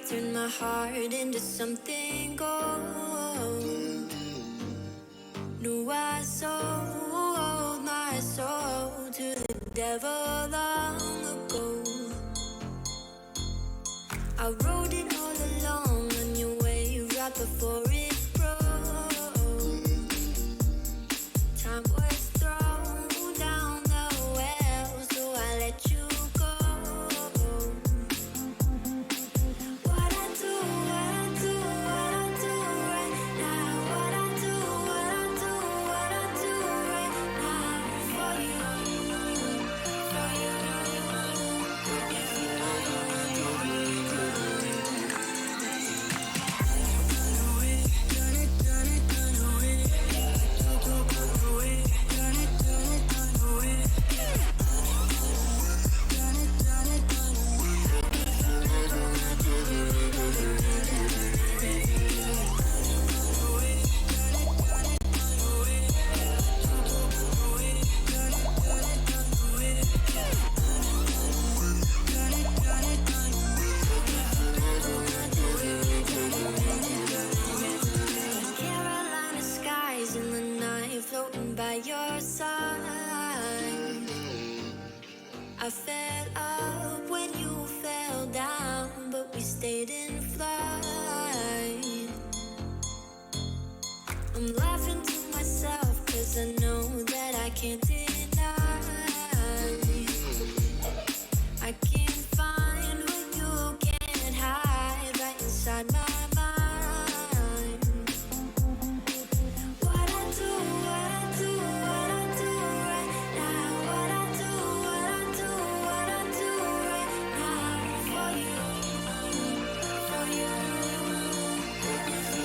Turn my heart into something gold. Knew I sold my soul to the devil long ago. I rode it all along on your way right before it broke. Time was thrown down the well, so I let you go. I fell up when you fell down, but we stayed in flight. I'm laughing to myself, cause I know that I can't deny. I can't find what you can't hide right inside my mind. What I do right now, what I do right now for you, for you. If you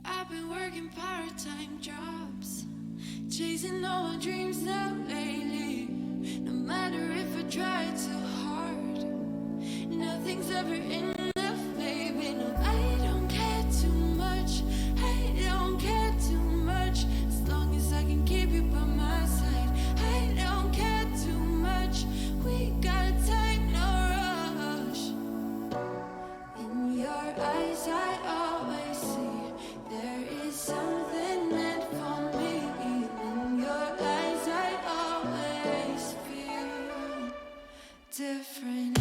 I've been working part-time jobs, chasing all my dreams now lately. No matter if I try too hard, nothing's ever enough, baby. No, I don't care too much. I don't care too much. As long as I can keep you by my side, I don't care too much. We got time, no rush. In your eyes, I always see there is something meant for me. In your eyes, I always feel different.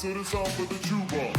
To the sound of the tuba.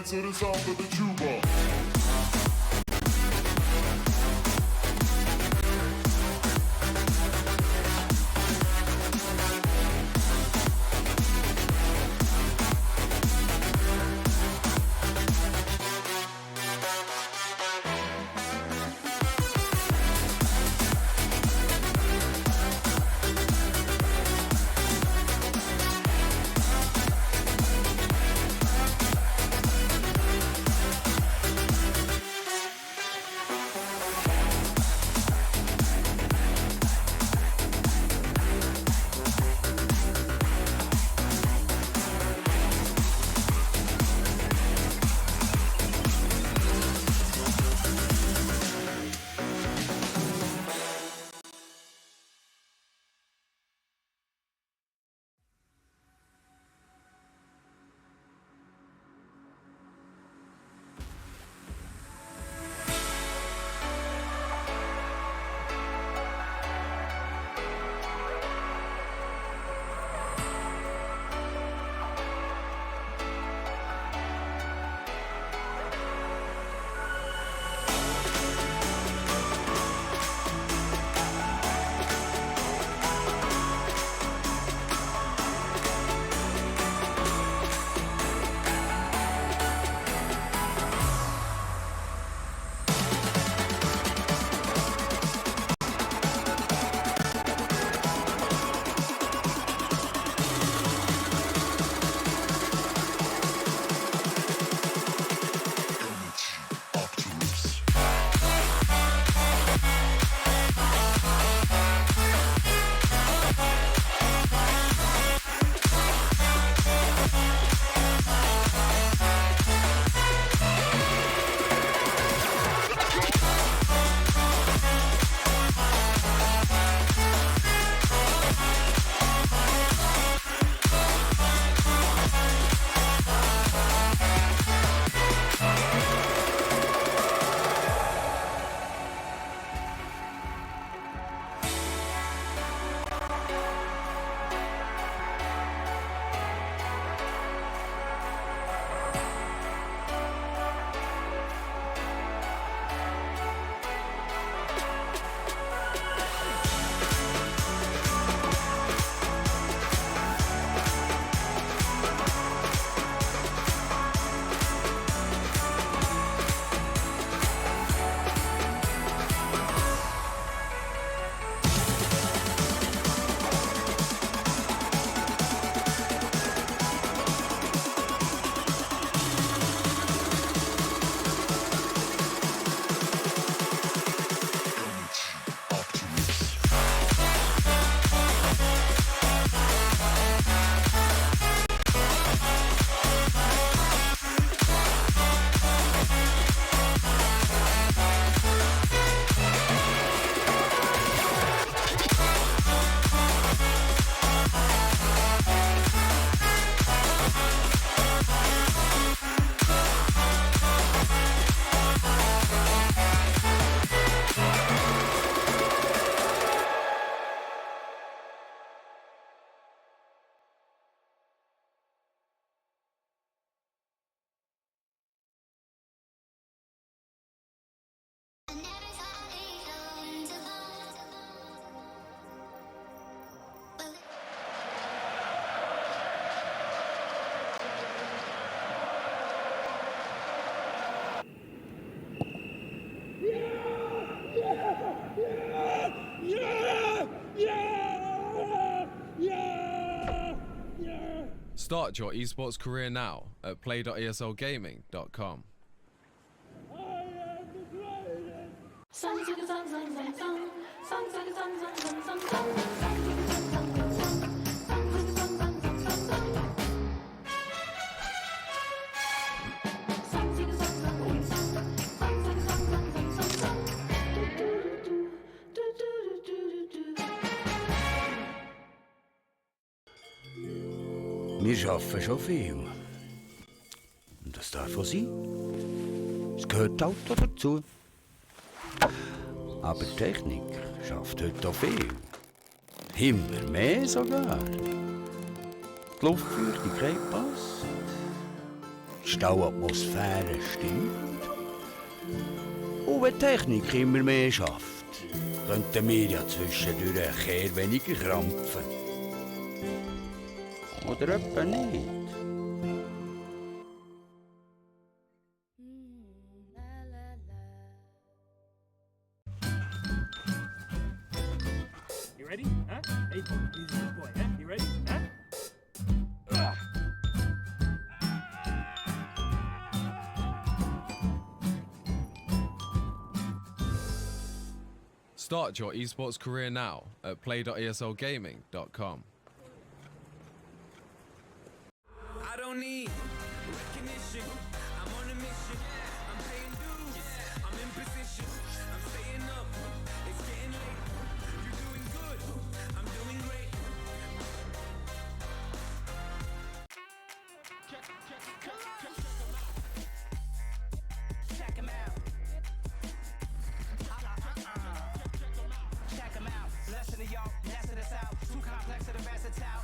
To the sound of the tuba. Start your esports career now at play.eslgaming.com. Wir arbeiten schon viel. Und das darf auch sein. Es gehört halt auch dazu. Aber die Technik schafft heute auch viel. Immer mehr sogar. Die Luftfeuchtigkeit passt. Die Stauatmosphäre stimmt. Und wenn die Technik immer mehr schafft, könnten wir ja zwischendurch ein Kehr weniger krampfen. Oder etwa nicht? You ready? Huh? Hey, he's a good boy, huh? You ready? Huh? Start your esports career now at play.eslgaming.com. I don't need recognition. I'm on a mission. I'm paying dues. I'm in position. I'm staying up. It's getting late. You're doing good. I'm doing great. Check 'em out. Check 'em out. Listen to y'all. Less of this out. Too complex to the versatile.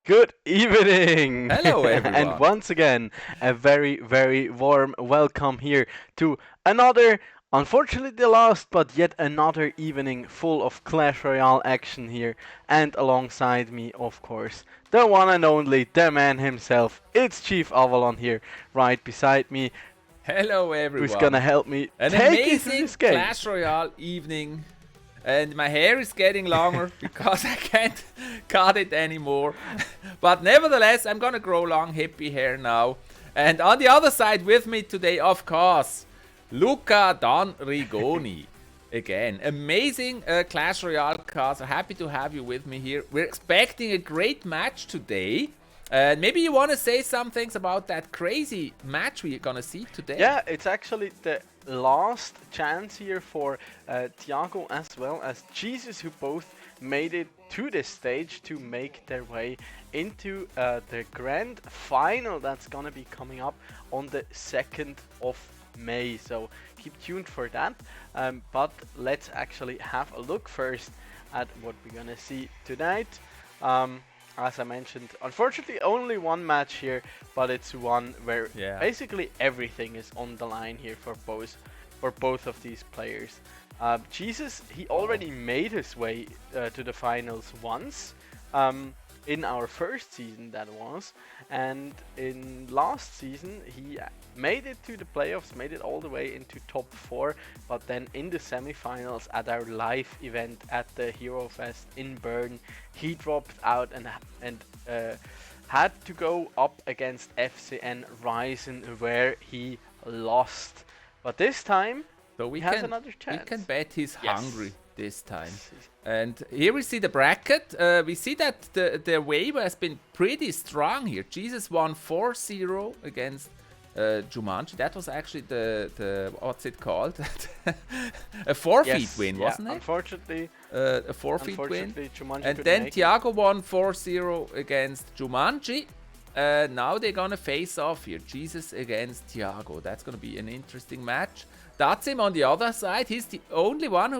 Good evening! Hello, everyone. And once again, a very, very warm welcome here to another, unfortunately the last, but yet another evening full of Clash Royale action here. And alongside me, of course, the one and only, the man himself. It's Chief Avalon here, right beside me. Hello everyone. Who's gonna help me An take you through amazing this game. Clash Royale evening. And my hair is getting longer because I can't cut it anymore. But nevertheless, I'm gonna grow long hippie hair now. And on the other side with me today, of course, Luca Don Rigoni. Again, amazing Clash Royale cast. Happy to have you with me here. We're expecting a great match today. Maybe you want to say some things about that crazy match we're gonna see today. Yeah, it's actually the last chance here for Thiago as well as Jesus, who both made it to this stage to make their way into the grand final that's gonna be coming up on the 2nd of May. So keep tuned for that. But let's actually have a look first at what we're gonna see tonight. As I mentioned, unfortunately only one match here, but it's one where basically everything is on the line here for both of these players. Jesus, he already made his way to the finals once, in our first season that was, and in last season he made it to the playoffs, made it all the way into top 4, but then in the semi-finals at our live event at the Hero Fest in Bern, he dropped out and had to go up against FCN Ryzen, where he lost. But this time So we has can, another chance. We can bet he's Yes. hungry this time. And here we see the bracket. We see that the wave has been pretty strong here. Jesus won 4-0 against Jumanji. That was actually the what's it called? A forfeit win, wasn't it? Unfortunately, a forfeit win. Jumanji And couldn't then make it. Thiago won 4-0 against Jumanji. Now they're gonna face off here. Jesus against Thiago. That's gonna be an interesting match. Datsim on the other side. He's the only one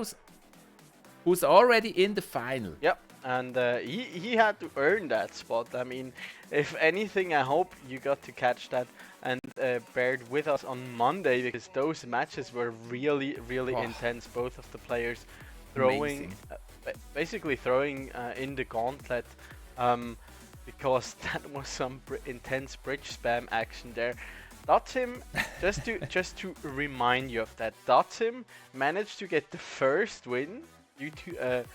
who's already in the final. Yep, and he had to earn that spot. I mean, if anything, I hope you got to catch that and bared with us on Monday, because those matches were really, really intense. Both of the players throwing, basically throwing in the gauntlet, because that was some intense bridge spam action there. Datsim, just to remind you of that, Datsim managed to get the first win due to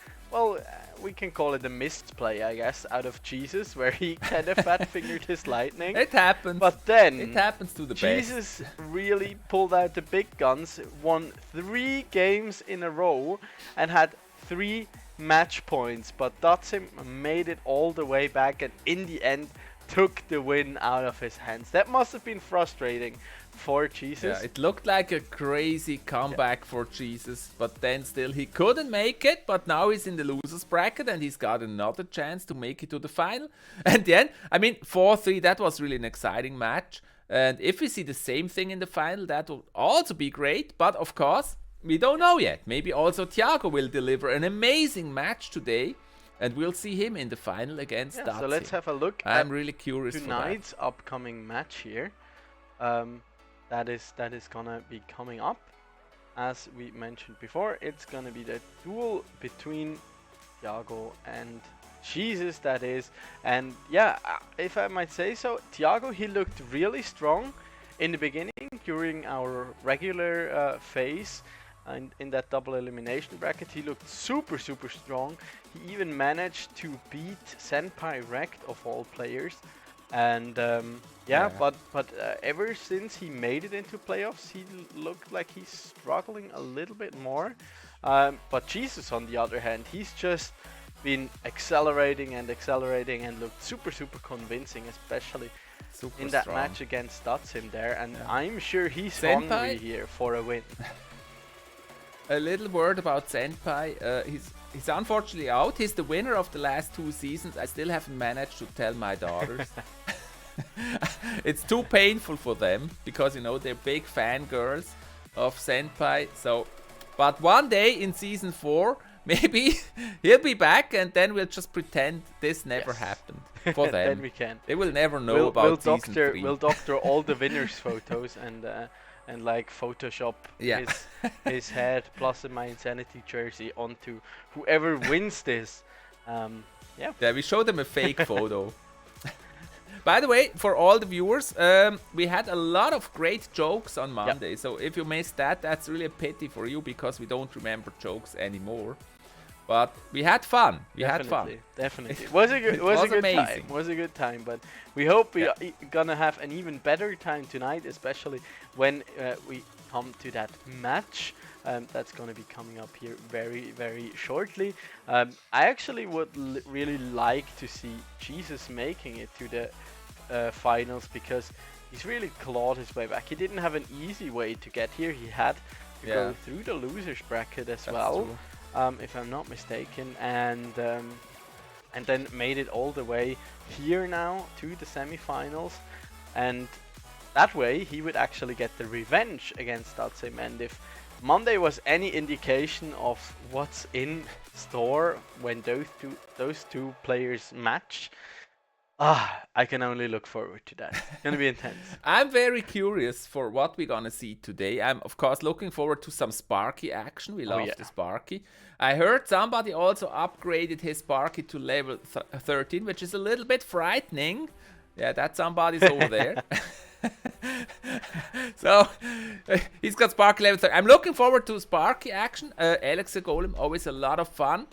we can call it a missed play, I guess, out of Jesus, where he kind of fat fingered his lightning. It happens. But then it happens to the Jesus really pulled out the big guns, won 3 games in a row, and had 3 match points. But Datsim made it all the way back, and in the end took the win out of his hands. That must have been frustrating for Jesus. Yeah, it looked like a crazy comeback for Jesus, but then still he couldn't make it. But now he's in the losers bracket and he's got another chance to make it to the final. And then, I mean, 4-3, that was really an exciting match. And if we see the same thing in the final, that will also be great. But of course, we don't know yet. Maybe also Thiago will deliver an amazing match today. And we'll see him in the final against Datsim. So let's have a look I'm really curious tonight's for that. upcoming match here. That is gonna be coming up. As we mentioned before, it's gonna be the duel between Thiago and Jesus, that is. And yeah, if I might say so, Thiago, he looked really strong in the beginning during our regular phase. And in that double elimination bracket, he looked super strong. He even managed to beat Senpai Rekt of all players. And but ever since he made it into playoffs, he looked like he's struggling a little bit more. But Jesus, on the other hand, he's just been accelerating and looked super convincing, especially in that match against Datsim there. And I'm sure he's hungry here for a win. A little word about Senpai. He's unfortunately out. He's the winner of the last 2 seasons. I still haven't managed to tell my daughters. It's too painful for them because, you know, they're big fangirls of Senpai. So, but one day in season 4, maybe he'll be back, and then we'll just pretend this never happened for them. Then we can. They will never know about season 3. We'll doctor all the winners' photos and like Photoshop his head plus my Insanity jersey onto whoever wins this. Yeah, we show them a fake photo. By the way, for all the viewers, we had a lot of great jokes on Monday. So if you missed that, that's really a pity for you because we don't remember jokes anymore. But we had fun. Definitely. It was a good time. It was a good time. But we hope we're gonna have an even better time tonight, especially when we come to that match. That's gonna be coming up here very shortly. I actually would really like to see Jesus making it to the finals, because he's really clawed his way back. He didn't have an easy way to get here. He had to go through the losers bracket as well. True. If I'm not mistaken, and then made it all the way here now to the semifinals, and that way he would actually get the revenge against Datsim. And if Monday was any indication of what's in store when those two players match, I can only look forward to that. It's gonna be intense. I'm very curious for what we're gonna see today. I'm of course looking forward to some Sparky action. We love the Sparky. I heard somebody also upgraded his Sparky to level 13, which is a little bit frightening. Yeah, that somebody's over there. So he's got Sparky level 13. I'm looking forward to Sparky action. Alex the Golem, always a lot of fun.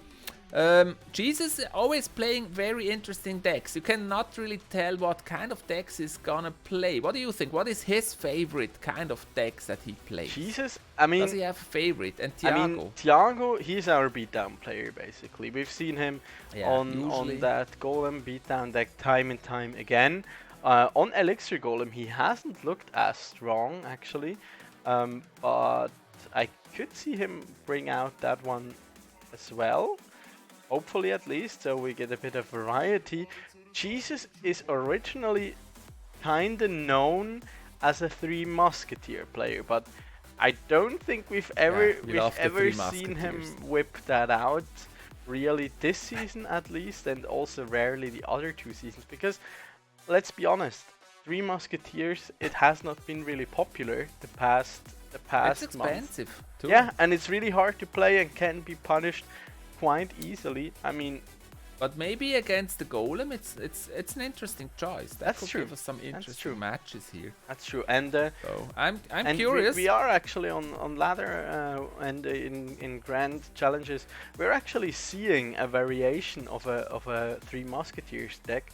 Jesus is always playing very interesting decks. You cannot really tell what kind of decks he's gonna play. What do you think? What is his favorite kind of decks that he plays? Jesus, I mean, Does he have a favorite? And I Thiago? mean, Thiago, he's our beatdown player basically. We've seen him on usually. that Golem beatdown deck time and time again. On Elixir Golem, he hasn't looked as strong actually, but I could see him bring out that one as well. Hopefully, at least, so we get a bit of variety. Jesus is originally kinda known as a Three Musketeer player, but I don't think we've ever seen him whip that out really this season at least, and also rarely the other 2 seasons, because let's be honest, Three Musketeers, it has not been really popular the past It's expensive too. Yeah, and it's really hard to play and can be punished quite easily. I mean, but maybe against the Golem, it's an interesting choice. That could true. give us some interesting matches here. That's true. And so I'm and curious. We are actually on ladder and in grand challenges. We're actually seeing a variation of a Three Musketeers deck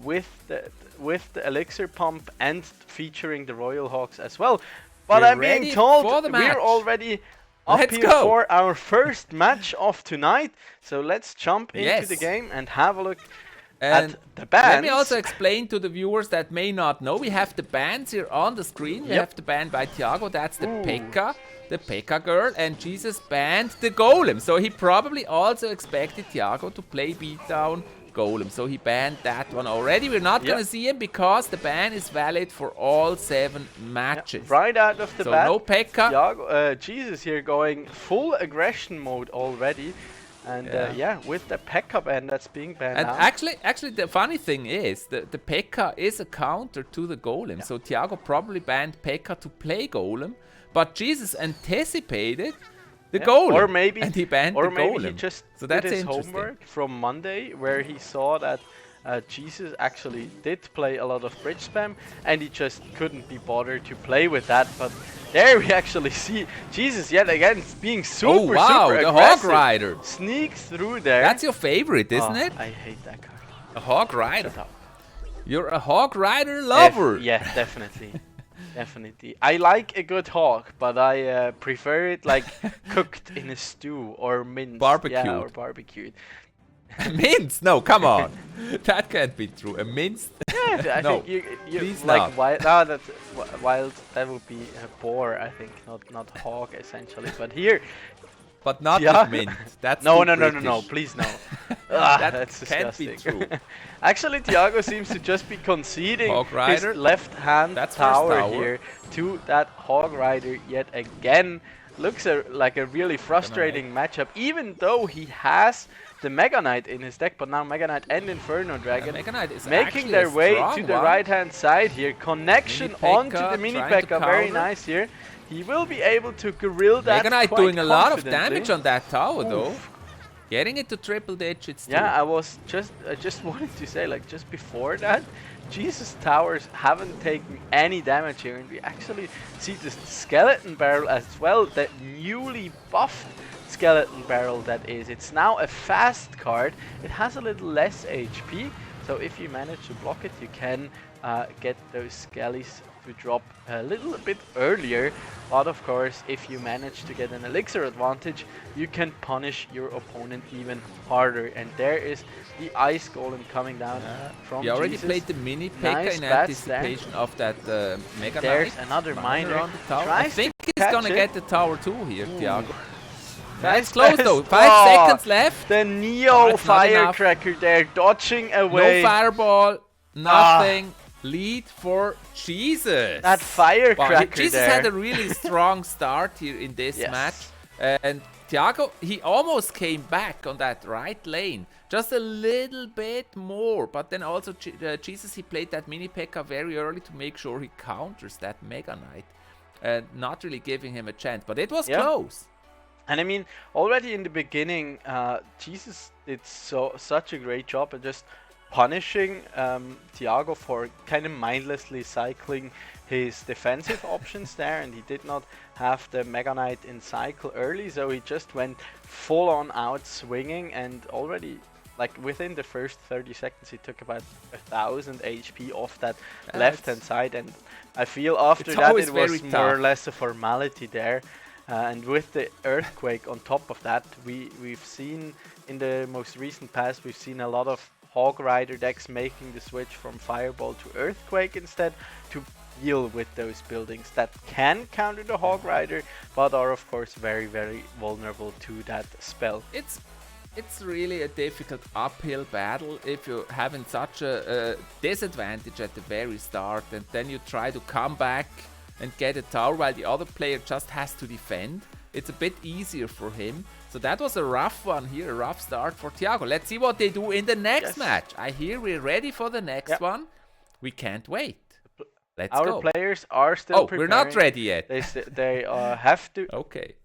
with the Elixir Pump and featuring the Royal Hawks as well. But I'm being told we're already up here for our first match of tonight. So let's jump into the game and have a look at the bands. Let me also explain to the viewers that may not know. We have the bands here on the screen. We have the band by Thiago. That's the P.E.K.K.A girl. And Jesus banned the Golem. So he probably also expected Thiago to play beatdown Golem. So he banned that one already. We're not going to see him because the ban is valid for all 7 matches. Right out of the bat. So no P.E.K.K.A. Thiago, Jesus here going full aggression mode already. And with the P.E.K.K.A ban that's being banned now. Actually, the funny thing is the P.E.K.K.A is a counter to the Golem. So Thiago probably banned P.E.K.K.A to play Golem, but Jesus anticipated the Golem, or maybe, and he banned the Golem. He just so that's did his homework from Monday, where he saw that Jesus actually did play a lot of bridge spam, and he just couldn't be bothered to play with that. But there we actually see Jesus yet again being super the aggressive. Hog Rider Sneaks through there. That's your favorite, isn't it? I hate that card. A Hog Rider. You're a Hog Rider lover. Yeah, definitely. Definitely. I like a good hog, but I prefer it like cooked in a stew or minced. Barbecued. Yeah, or barbecued. Minced? No, come on. That can't be true. A minced? Yeah, I no, think you please like not. wild. No, that's wild. That would be a boar, I think, not hog essentially. But here, but not with mint. That's no, British. please no. That's can't disgusting. be true. Actually, Thiago seems to just be conceding his left-hand tower here to that Hog Rider yet again. Looks like a really frustrating matchup, even though he has the Mega Knight in his deck, but now Mega Knight and Inferno Dragon Mega Knight is making their way to the right-hand side here. Connection onto the Mini P.E.K.K.A, very nice here. He will be able to grill that Mega Knight quite doing a lot of confidently. damage on that tower though. Getting it to triple digits too. Yeah, I just wanted to say, like, just before that, Jesus towers haven't taken any damage here, and we actually see the skeleton barrel as well, that newly buffed skeleton barrel that is. It's now a fast card. It has a little less HP, so if you manage to block it, you can get those skellies to drop a little bit earlier. But of course, if you manage to get an elixir advantage, you can punish your opponent even harder. And there is the ice golem coming down from You already Jesus. played the mini P.E.K.K.A in anticipation of that Mega Knight. There's another miner on the tower. I Tries think to he's gonna catch get the tower too here, Thiago. Nice That's close though. 5 seconds left. The Neo Firecracker there dodging away. No fireball, nothing. Lead for Jesus. That Firecracker Jesus there. had a really strong start here in this match. And Thiago, he almost came back on that right lane. Just a little bit more. But then also Jesus, he played that mini P.E.K.K.A very early to make sure he counters that Mega Knight. Not really giving him a chance. But it was close. And I mean, already in the beginning, Jesus did such a great job at just punishing Thiago for kind of mindlessly cycling his defensive options there, and he did not have the Mega Knight in cycle early, so he just went full on out swinging, and already like within the first 30 seconds he took about 1000 HP off that left hand side, and I feel after that it was more or less a formality there. And with the earthquake on top of that, we've seen in the most recent past, we've seen a lot of Hog Rider decks making the switch from Fireball to Earthquake instead, to deal with those buildings that can counter the Hog Rider, but are of course very, very vulnerable to that spell. It's really a difficult uphill battle if you're having such a disadvantage at the very start, and then you try to come back and get a tower while the other player just has to defend. It's a bit easier for him. So that was a rough one here, a rough start for Thiago. Let's see what they do in the next match. I hear we're ready for the next one. We can't wait. Let's go. Our players are still preparing. We're not ready yet. They have to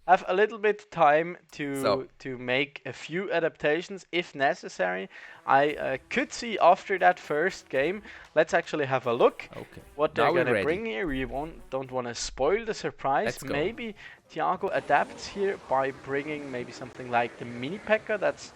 have a little bit time to make a few adaptations if necessary. I could see after that first game. Let's actually have a look what they're gonna bring here. We don't want to spoil the surprise. Maybe Thiago adapts here by bringing maybe something like the Mini P.E.K.K.A. That's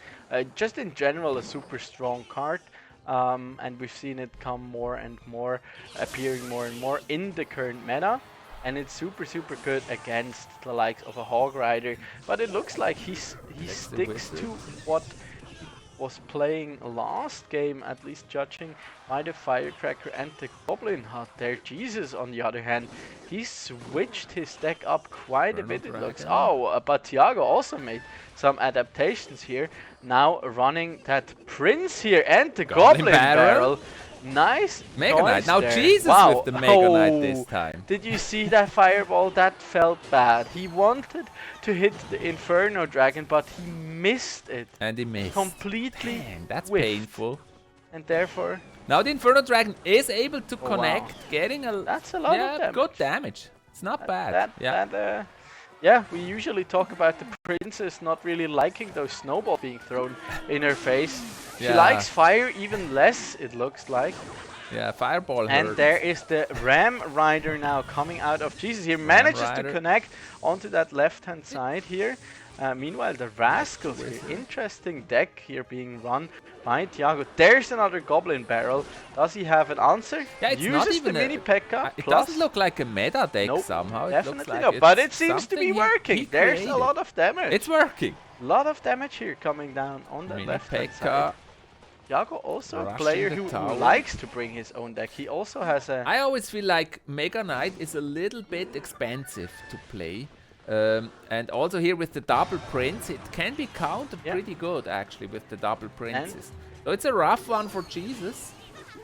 just in general a super strong card. And we've seen it come more and more, appearing more and more in the current meta, and it's super good against the likes of a Hog Rider. But it looks like he sticks to what he was playing last game, at least judging by the Firecracker and the Goblin Hut there. Jesus, on the other hand, he switched his deck up quite a bit, it looks. But Thiago also made some adaptations here. Now running that Prince here and the Goblin Barrel. Nice Mega Knight. Now there. Jesus with the Mega Knight this time. Did you see that fireball? That felt bad. He wanted to hit the Inferno Dragon, but he missed it. And he missed. Completely. Damn, that's whiffed. painful. And therefore... Now the Inferno Dragon is able to connect, getting a... That's a lot of damage. Good damage. It's not bad. Yeah, we usually talk about the princess not really liking those snowballs being thrown in her face. She likes fire even less, it looks like. Yeah, fireball And hurts. there is the Ram Rider now coming out of Jesus. He manages to connect onto that left-hand side here. Meanwhile, the Rascals here. Interesting deck here being run by Thiago. There's another Goblin Barrel. Does he have an answer? Yeah, it's Uses not even the Mini P.E.K.K.A. It doesn't look like a meta deck somehow. Definitely not. But it seems to be working. There's a lot of damage. It's working. A lot of damage here coming down on the left-hand side. Thiago also a player who likes to bring his own deck. He also has a... I always feel like Mega Knight is a little bit expensive to play. And also here with the double prince, it can be countered pretty good actually with the double princes. So it's a rough one for Jesus.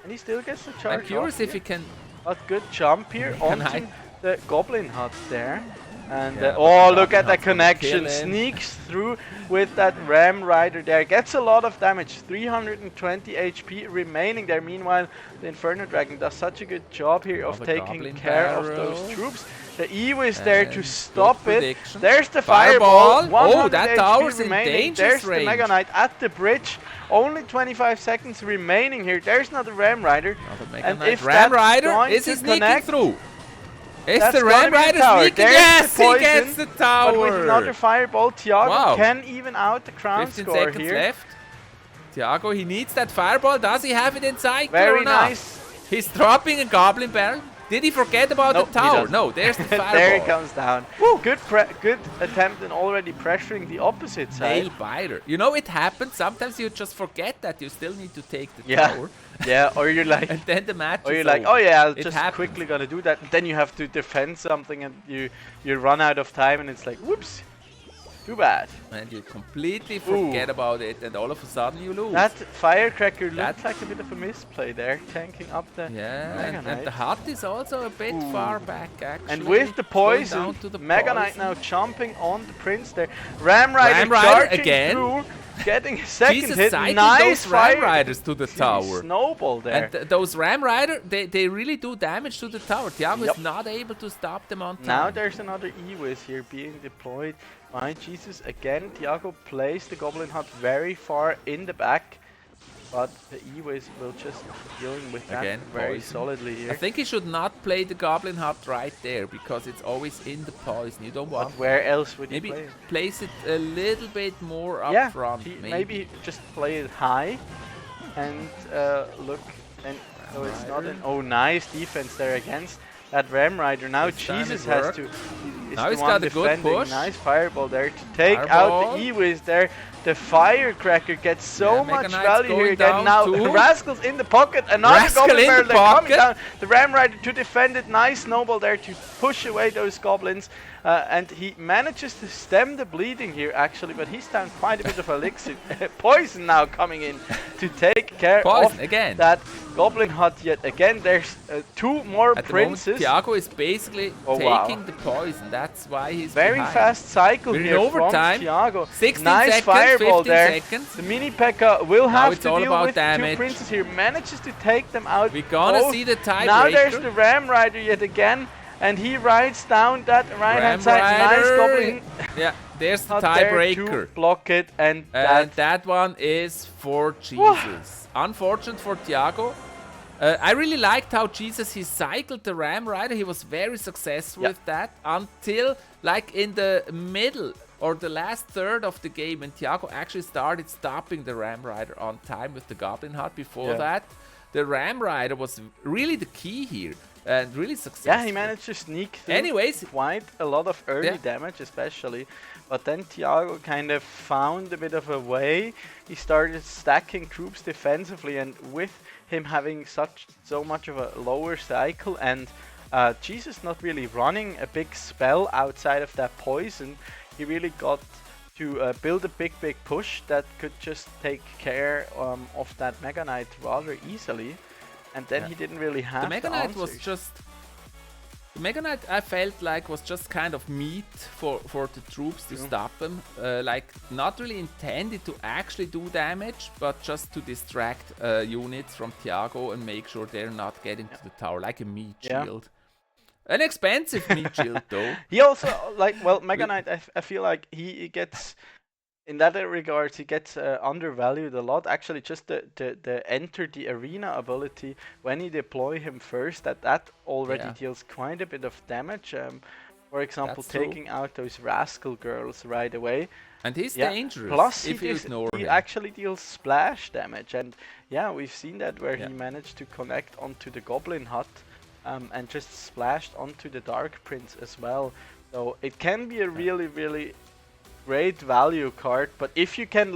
And he still gets the charge. I'm curious if he can... But good jump here onto the Goblin Hut there. And look at that connection. Sneaks through with that Ram Rider there. Gets a lot of damage. 320 HP remaining there. Meanwhile, the Inferno Dragon does such a good job here of taking care of those troops. The Evo is there to stop it. There's the Fireball. Oh, that tower's in dangerous There's range. the Mega Knight at the bridge. Only 25 seconds remaining here. There's another Ram Rider. And if Ram Rider is he sneaking through? Is the Ram Rider sneaking? Yes, he gets the tower. But with another Fireball, Thiago can even out the crown 15 score seconds here. left. Thiago, he needs that Fireball. Does he have it in cycle Very or not? nice. He's dropping a Goblin Barrel. Did he forget about the tower? No, there's the Fireball. There he comes down. Good attempt in already pressuring the opposite side. Nail biter. You know, it happens. Sometimes you just forget that you still need to take the tower. Yeah, or you're like... and then the match Or you're is like, over. oh yeah, I'll It just happens. quickly gonna do that. And then you have to defend something and you run out of time and it's like, whoops. Too bad. And you completely forget about it, and all of a sudden you lose. That Firecracker looked like a bit of a misplay there, tanking up the Mega Knight. And the hut is also a bit far back, actually. And with the poison, down to the Mega Knight poison. now jumping on the Prince there. Ram Rider charging again. through, getting a second Jesus hit. cycled Nice those Ram fire. Riders to the tower. Snowball there. And those Ram Rider, they really do damage to the tower. Thiago is not able to stop them on time. Now there's another E-Wiz here being deployed by Jesus again. Thiago plays the Goblin Hut very far in the back. but the E-Wiz will just be dealing with that Again, very poison. solidly I here. think he should not play the Goblin Hut right there because it's always in the poison. You don't But want. where else would Maybe you play it? place it a little bit more up Yeah, front. maybe just play it high and look. And so it's not an. Oh, nice defense there against that Ram Rider. Now This time Jesus it has worked. to. Is Now the he's one got a good defending. push. Nice fireball there to take out Fireball. the E-Wiz there. The Firecracker gets so Yeah, much Mega Knight's value here going again. down Now too. Rascal's in the pocket. Another Rascal Goblin in Barrel the there coming pocket. down. The Ram Rider to defend it. Nice snowball there to push away those goblins. And he manages to stem the bleeding here actually, but he's down quite a bit of elixir. Poison now coming in to take care Poison of again. that Goblin Hut yet again. There's 2 more At the princes. moment, Thiago is basically Oh, wow. taking the poison. That's why he's Very behind. fast cycle We're in here overtime. from Thiago. 16 nice seconds, fireball 15 there. seconds. The mini P.E.K.K.A. will Now have it's to all deal about with damage. 2 princes here. Manages to take them out. We're gonna both. see the Now there's tiebreaker. the Ram Rider yet again, and he rides down that right Ram hand side. Nice Rider. Goblin Yeah, there's the Hut there to tiebreaker. block it, and And that that one is for Jesus. Unfortunate for Thiago. I really liked how Jesus, he cycled the Ram Rider. He was very successful Yeah. with that until like in the middle or the last third of the game when Thiago actually started stopping the Ram Rider on time with the Goblin Hut. Before Yeah. that, the Ram Rider was really the key here and really successful. yeah, he managed to sneak through Anyways, quite a lot of early Yeah. damage especially, but then Thiago kind of found a bit of a way. He started stacking troops defensively, and with him having so much of a lower cycle and Jesus not really running a big spell outside of that poison, he really got to build a big push that could just take care of that Mega Knight rather easily, and then Yeah. he didn't really have the Mega Knight was answers. just. The Mega Knight, I felt like, was just kind of meat for the troops to stop them. Like, not really intended to actually do damage, but just to distract units from Thiago and make sure they're not getting to the tower, like a meat Yeah. shield. An expensive meat shield, though. He also, Mega Knight, I feel like he gets, in that regard, he gets undervalued a lot. Actually, just the enter the arena ability, when you deploy him first, that already Yeah. deals quite a bit of damage. For example, That's true. taking out those rascal girls right away. And he's Yeah. dangerous Plus, if you ignore he him. actually deals splash damage, and yeah, we've seen that where Yeah. he managed to connect onto the Goblin Hut and just splashed onto the Dark Prince as well. So it can be a really great value card, but if you can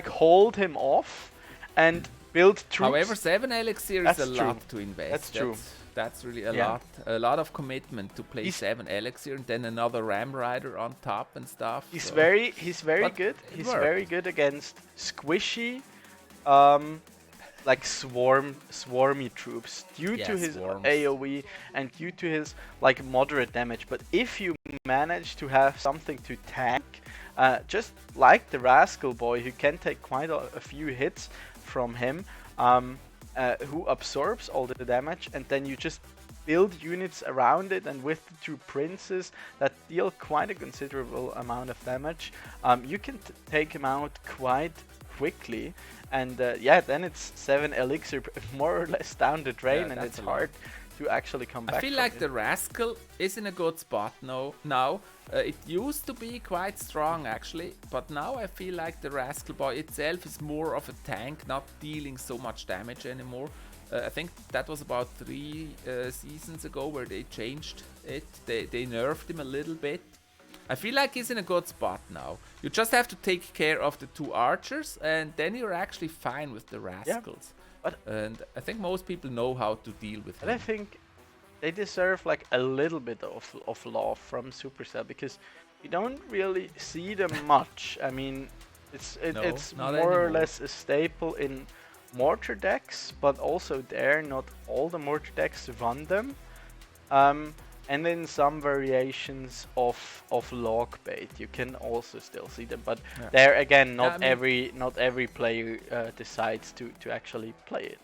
hold him off and build troops. However, 7 elixir is That's a true. lot to invest. That's true. That's really a Yeah. lot of commitment to play He's- 7 elixir and then another Ram Rider on top and stuff. He's so- very But good. it He's worked. very good against squishy, like swarmy troops due to Yes, his swarms. AoE and due to his like moderate damage. But if you manage to have something to tank, just like the Rascal Boy, who can take quite a few hits from him, who absorbs all the damage, and then you just build units around it, and with the 2 princes that deal quite a considerable amount of damage, you can take him out quite quickly. And yeah, then it's 7 elixir more or less down the drain, Yeah, and that's it's a lot. hard to actually come back. I feel from like it. the Rascal is in a good spot now. It used to be quite strong actually, but now I feel like the Rascal Boy itself is more of a tank, not dealing so much damage anymore. I think that was about 3 seasons ago where they changed it. They nerfed him a little bit. I feel like he's in a good spot now. You just have to take care of the 2 archers, and then you're actually fine with the Rascals. But- And I think most people know how to deal with And I him. think they deserve like a little bit of love from Supercell, because you don't really see them much. I mean, it's not more or anymore. less a staple in mortar decks, but also there not all the mortar decks run them. And then some variations of log bait, you can also still see them, but Yeah. there again, not I mean- not every player decides to actually play it.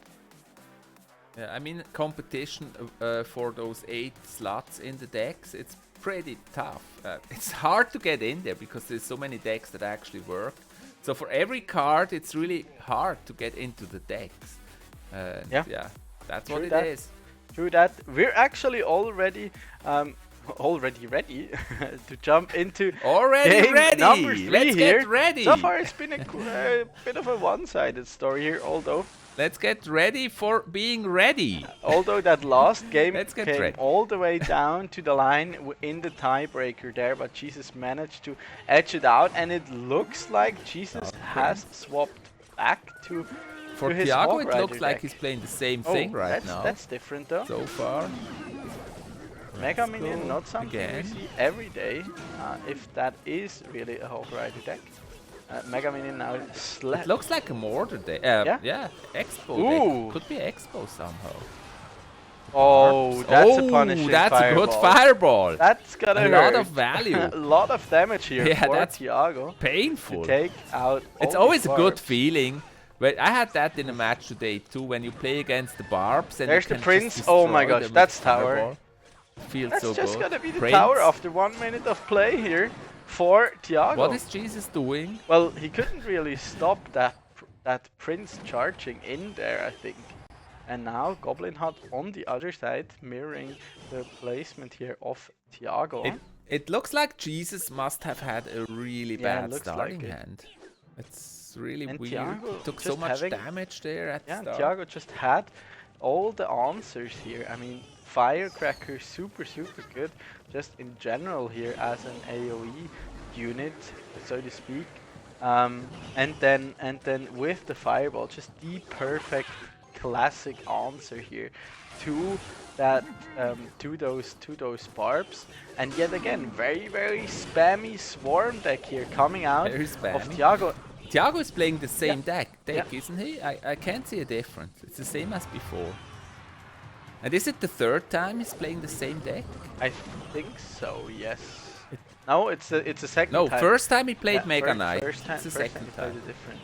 Yeah, I mean, competition for those 8 slots in the decks, it's pretty tough. It's hard to get in there because there's so many decks that actually work. So for every card, it's really hard to get into the decks. Yeah, that's what it is. True that. We're actually already ready to jump into game ready. number 3 Let's here. get ready. So far, it's been a bit of a one-sided story here, although Let's get ready for being ready. Although that last game Let's get came ready. all the way down to the line in the tiebreaker there, but Jesus managed to edge it out, and it looks like Jesus has swapped back to For his Thiago, Hog it Rider looks like deck. he's playing the same thing right now. That's different though. So far. Mega Minion, not something again. we see every day, if that is really a Hog Rider deck. Mega Minion now It looks like a mortar deck. Yeah, Expo Ooh. deck. Could be Expo somehow. Oh, that's a punishing that's fireball. a good fireball. That's gonna A hurt. lot of value. A lot of damage here Yeah, for that's Thiago Painful. to take out. It's all always the a good barbs. feeling. But I had that in a match today too, when you play against the barbs and There's you the can prince. just Oh my destroy gosh, them with that's tower. fireball. Feels That's so just good. gonna be the Prince. tower after 1 minute of play here for Thiago. What is Jesus doing? Well, he couldn't really stop that prince charging in there, I think. And now Goblin Hut on the other side, mirroring the placement here of Thiago. It looks like Jesus must have had a really bad looks starting like it. hand. It's really And weird. Thiago Took so just much having- damage there at Yeah, the start. Thiago just had all the answers here. I mean, Firecracker super good, just in general here as an AOE unit, so to speak. And then with the Fireball, just the perfect classic answer here to that to those barbs. And yet again, very spammy swarm deck here coming out Very of spammy. Thiago. Thiago is playing the same deck, Yeah. isn't he? I can't see a difference. It's the same as before. And is it the third time he's playing the same deck? I think so, yes. No, it's a second No, time. first time he played Yeah, Mega Knight. First time, It's the first second he played time. a different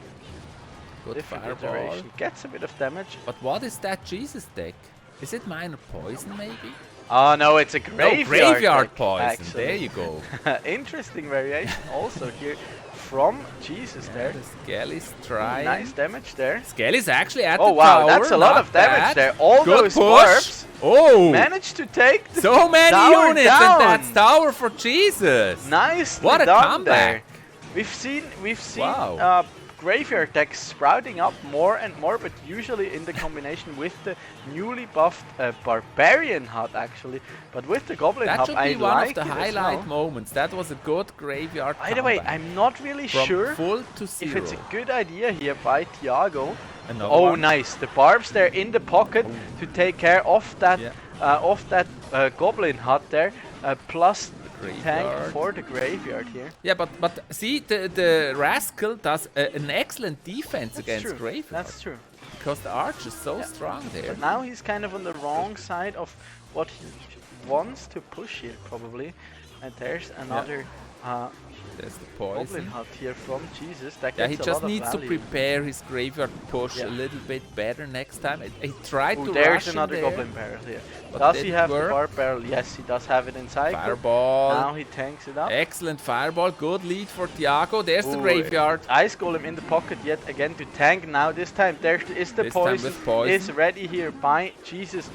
Good fireball. iteration. Gets a bit of damage. But what is that Jesus deck? Is it minor poison maybe? Oh no, it's a No, graveyard, graveyard deck, poison. actually. There you go. Interesting variation also here from Jesus there. The Skelly's trying. Nice damage there. Skelly's actually at Oh the wow, tower. that's a lot not of damage bad. there. All Good those push. barbs Oh, managed to take the so many tower units, down. and that's tower for Jesus. Nicely What a done comeback. there. We've seen Wow. graveyard decks sprouting up more and more, but usually in the combination with the newly buffed Barbarian Hut actually. But with the Goblin That Hut, should I be one like of the it as highlight well. moments. That was a good graveyard. By the way, comeback. I'm not really From sure full to if zero. it's a good idea here by Thiago. Another Oh, one. nice! The barbs there in the pocket to take care of that Yeah. Goblin Hut there, plus tank Graveyard. for the graveyard here. Yeah, but see, the Rascal does an excellent defense That's against true. graveyard. That's true. Because the arch is so strong there. But now he's kind of on the wrong side of what he wants to push here, probably. And there's another There's the Goblin poison. Hut here from Jesus. That Yeah, gets he a just lot of needs to value. prepare his graveyard push Yeah. a little bit better next time. He tried Ooh, to there's rush in another there, Goblin Barrel here. but Does he didn't have work. the Barb Barrel? Yes, he does have it in cycle. Fireball. Now he tanks it up. Excellent fireball. Good lead for Thiago. There's the Ooh, graveyard. Ice Golem in the pocket yet again to tank. Now this time there is the This time poison. with poison. Is ready here by Jesus.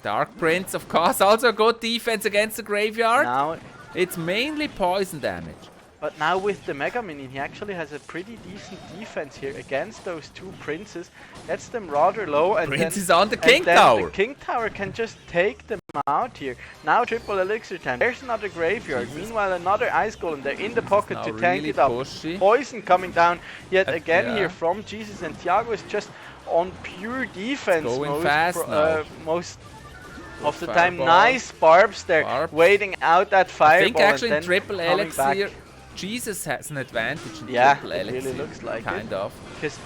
Dark Prince, of course, also good defense against the graveyard. Now, It's mainly poison damage. but now with the Mega Minion, he actually has a pretty decent defense here against those two princes. Gets them rather low, and Prince then, is on the and King then Tower. the King Tower can just take them out here. Now triple elixir time. There's another graveyard. Meanwhile, another Ice Golem there in the pocket now to tank really it up. pushy. Poison coming down yet again yeah. here from Jesus, and Thiago is just on pure defense going fast now. most of the Fireball. time. Nice barbs there, Barbs. waiting out that I fireball. think actually in and then triple coming back. elixir, Jesus has an advantage in Yeah, triple it elixir. really looks like kind it. of. Because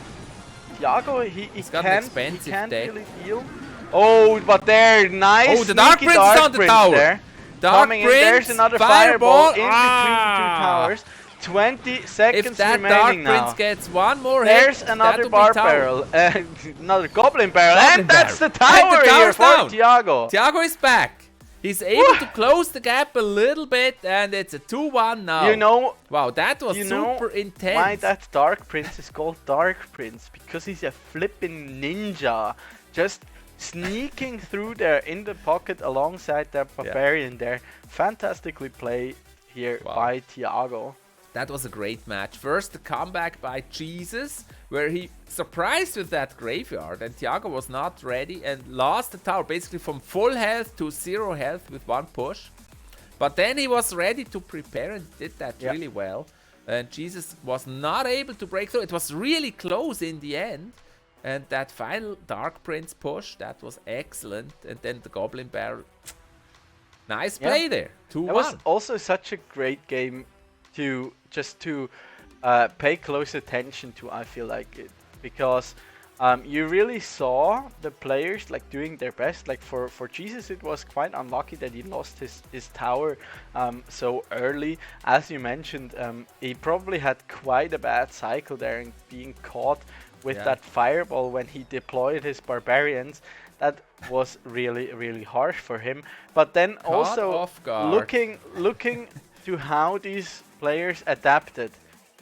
Thiago, he He's got an can't expensive deck. really deal. Oh, but there, nice. Oh, the Dark sneaky Prince is on the Prince tower. there. Dark Coming in, there's Prince, another fireball. fireball in between the two towers. 20 seconds If that remaining Dark now. Prince gets one more There's hit, another that'll be bar tower. barrel, another goblin barrel, Goblin and that's the barrel. And tower the here tower's for down. Thiago. Thiago is back. He's able to close the gap a little bit, and it's a 2-1 now. You know, wow, that was you know super intense. why that Dark Prince is called Dark Prince? Because he's a flipping ninja, just sneaking through there in the pocket alongside that Barbarian there. Fantastically played here by Thiago. That was a great match. First, the comeback by Jesus, where he surprised with that graveyard, and Thiago was not ready and lost the tower basically from full health to 0 health with 1 push. But then he was ready to prepare and did that really well. And Jesus was not able to break through. It was really close in the end. And that final Dark Prince push, that was excellent. And then the Goblin Bear. Nice play there. 2-1. It was also such a great game to pay close attention to, I feel like it, because you really saw the players like doing their best. Like for Jesus, it was quite unlucky that he lost his tower so early. As you mentioned, he probably had quite a bad cycle there and being caught with that fireball when he deployed his barbarians. That was really, really harsh for him. But then also looking to how these players adapted.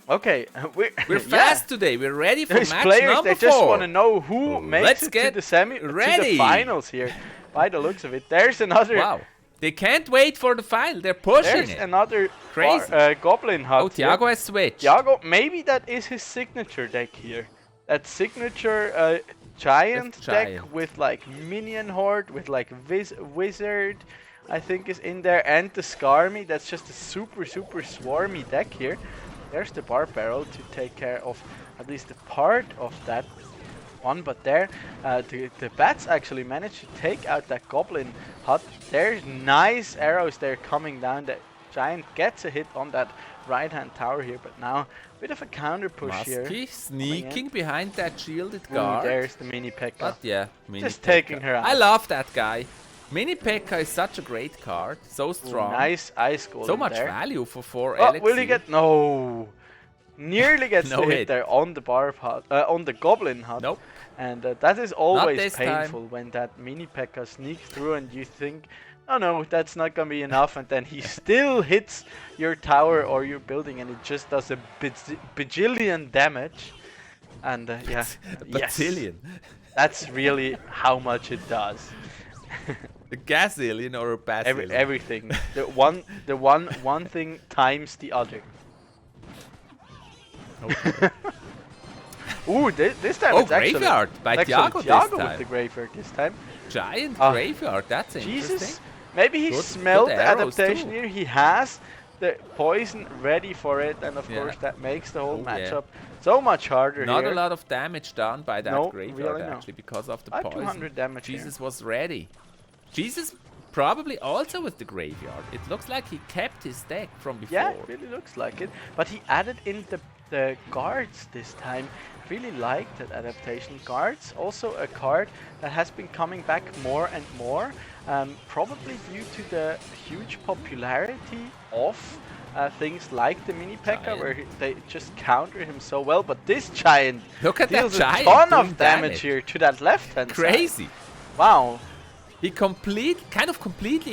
Okay, we're fast today. We're ready for These match players, number they 4. just want to know who makes it to the ready. to the finals here. By the looks of it, there's another. Wow, they can't wait for the final. They're pushing There's it. another Crazy. Goblin hut. Oh, Thiago has switched. Thiago, maybe that is his signature deck here. That signature giant deck with like minion horde with like wizard. I think is in there, and the Skarmy. That's just a super swarmy deck here. There's the Bar Barrel to take care of at least a part of that one, but there the bats actually managed to take out that Goblin hut. There's nice arrows there coming down. The giant gets a hit on that right hand tower here, but now a bit of a counter push here. Sneaking behind that shielded guard. There's the Mini Pekka. But yeah, Mini just Pekka. taking her out. I love that guy. Mini Pekka is such a great card, so strong. Nice ice golem. So much there. value for 4 Oh, LXC. will he get nearly gets No the hit hit. there on the barb hut, on the Goblin hut. Nope. And that is always this painful time. when that Mini Pekka sneaks through and you think, oh no, that's not gonna be enough, and then he still hits your tower or your building, and it just does a bajillion damage. And yeah, Bajillion. That's really how much it does. A gazillion or a bazillion? Everything. The one thing times the other. Okay. Ooh, this time Oh, it's actually graveyard by actually Thiago this Thiago time. with the graveyard this time. Giant graveyard, that's Jesus, interesting. maybe he Good- smelled good the arrows adaptation too. here. He has the poison ready for it, and of Yeah. course that makes the whole Oh, yeah. matchup so much harder Not here. a lot of damage done by that No, graveyard really no. actually because of the 200 poison. damage Jesus was ready. Jesus probably also with the graveyard. It looks like he kept his deck from before. Yeah, it really looks like it. But he added in the guards this time. Really liked that adaptation. Guards, also a card that has been coming back more and more, probably due to the huge popularity of things like the Mini Pekka, Giant. where they just counter him so well. But this giant Look at that deals giant a ton doing of damage here to that left hand side. Crazy. Wow. He completely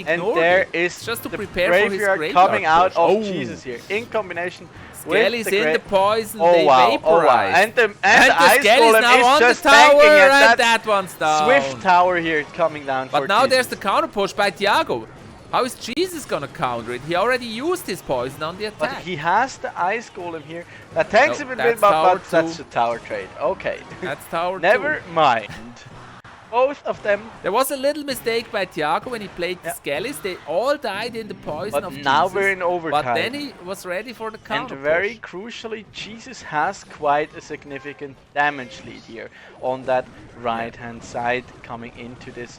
And ignored there it. is just to the prepare for his graveyard graveyard coming out push. of Oh. Jesus here in combination Skelly's with in the poison, Oh they wow, vaporize. And the And the ice Skelly's golem now is on the just tower, tanking it. and That that one's down. Swift tower here coming down But for now Jesus. there's the counter push by Thiago. How is Jesus gonna counter it? He already used his poison on the But attack. he has the ice golem here. That tanks No, him a that's bit, but tower that's two. the tower trade. Okay. That's tower Never 2. mind. Both of them. There was a little mistake by Thiago when he played the Skellies. They all died in the poison But of now Jesus. we're in overtime. But then he was ready for the And counter very push. crucially, Jesus has quite a significant damage lead here on that right-hand side coming into this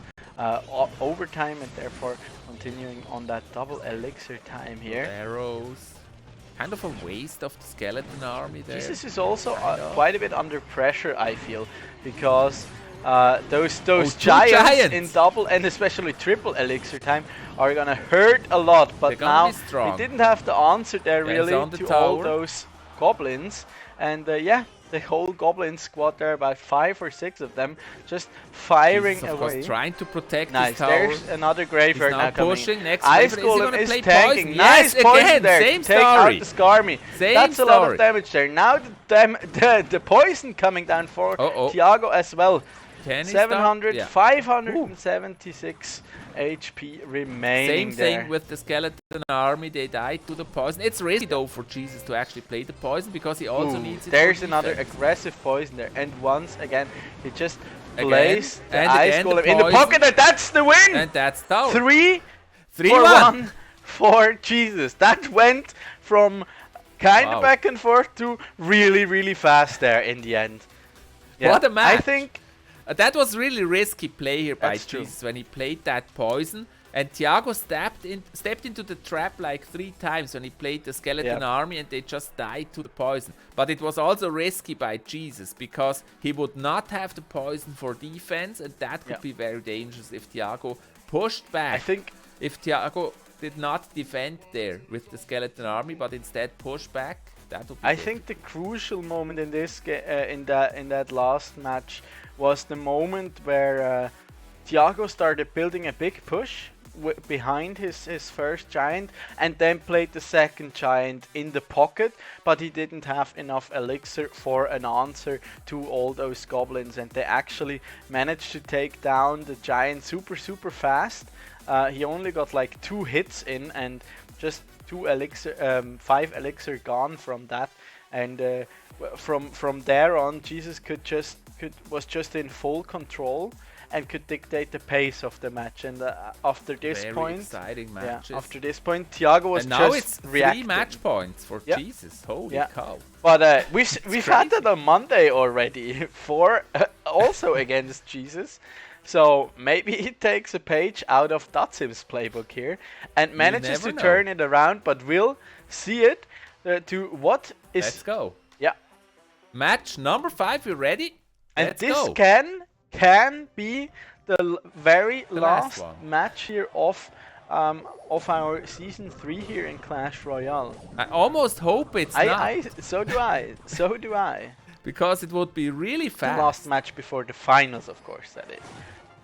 overtime, and therefore continuing on that double elixir time here. Arrows. Kind of a waste of the skeleton army there. Jesus is also quite a bit under pressure, I feel, because those two giants in double and especially triple elixir time are gonna hurt a lot. But They're gonna now be strong. he didn't have the answer there Guys really on the to all tower. those goblins, and yeah, the whole goblin squad there, about 5 or 6 of them, just firing He's, of away. course, trying to protect Nice, his tower. there's another graveyard He's now now coming pushing. in. Next Ice graveyard. Is he Golem gonna is play tanking. poison? Nice Yes, poison again, there same to take out story. the Skarmy. Same That's a lot story. of damage there. Now the poison coming down for Thiago as well. Can he stop? 700, Yeah. 576 HP remaining Same there. thing with the skeleton army. They died to the poison. It's risky though for Jesus to actually play the poison because he also needs it. There's for another defense. aggressive poison there, and once again he just Again, placed the and Ice again the Golem in the poison. pocket, and that's the win. And that's tower. 3 for 3-1. 1 for Jesus. That went from kind of Wow. back and forth to really fast there in the end. What a match. I think That was really risky play here by That's true. Jesus when he played that poison. And Thiago stepped into the trap like 3 times when he played the skeleton army, and they just died to the poison. But it was also risky by Jesus because he would not have the poison for defense, and that could be very dangerous if Thiago pushed back. I think if Thiago did not defend there with the skeleton army, but instead pushed back, that would be I good. think the crucial moment in this in that last match was the moment where Thiago started building a big push behind his first giant, and then played the second giant in the pocket, but he didn't have enough elixir for an answer to all those goblins, and they actually managed to take down the giant super fast. He only got like 2 hits in, and just 5 elixir gone from that, and from there on Jesus was just in full control and could dictate the pace of the match. And after this Very point, exciting matches. after this point, Thiago was And now just it's 3 reacting. match points for Jesus. Holy cow. But we've had that on Monday already for also against Jesus. So maybe he takes a page out of Datsim's playbook here and manages to never know. turn it around. But we'll see it to what is. Let's go. Yeah. Match number 5, you ready? And Let's this go. can be the very The last last one. match here of our season 3 here in Clash Royale. I almost hope it's not, So do I. So do I. because it would be really The fast. last match before the finals, of course, that is.